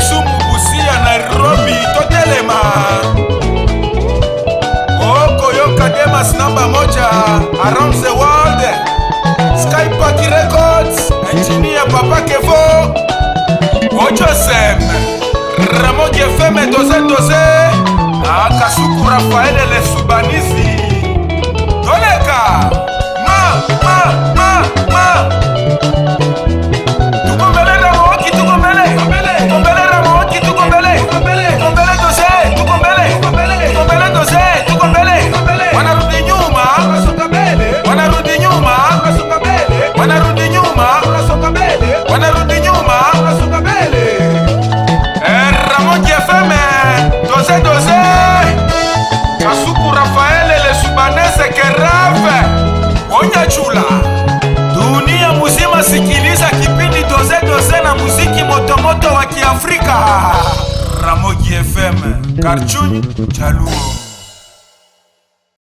Kisumu, Busia, Nairobi, totelema. Koyoka Demas namba moja around the world. Skypack Records, engineer Papa Kevo, Ojosem, Ramogi FM doze, Akasuku Rafael le Subanisi. Toleka, ma. Tukombele Ramogi, tukombele Ramogi, tukombele doze, tukombele doze, tukombele. Wanarudi nyuma, wanarudi nyuma, wanarudi nyuma, wanarudi nyuma. Ramogi FM doze, Kasuku Rafael le Subanese Kerave, Onyachula. Dunia muzima sikiliza kipindi doze na muziki motomoto wa Kiafrika. Ramogi FM, Karchunyu Chaluo.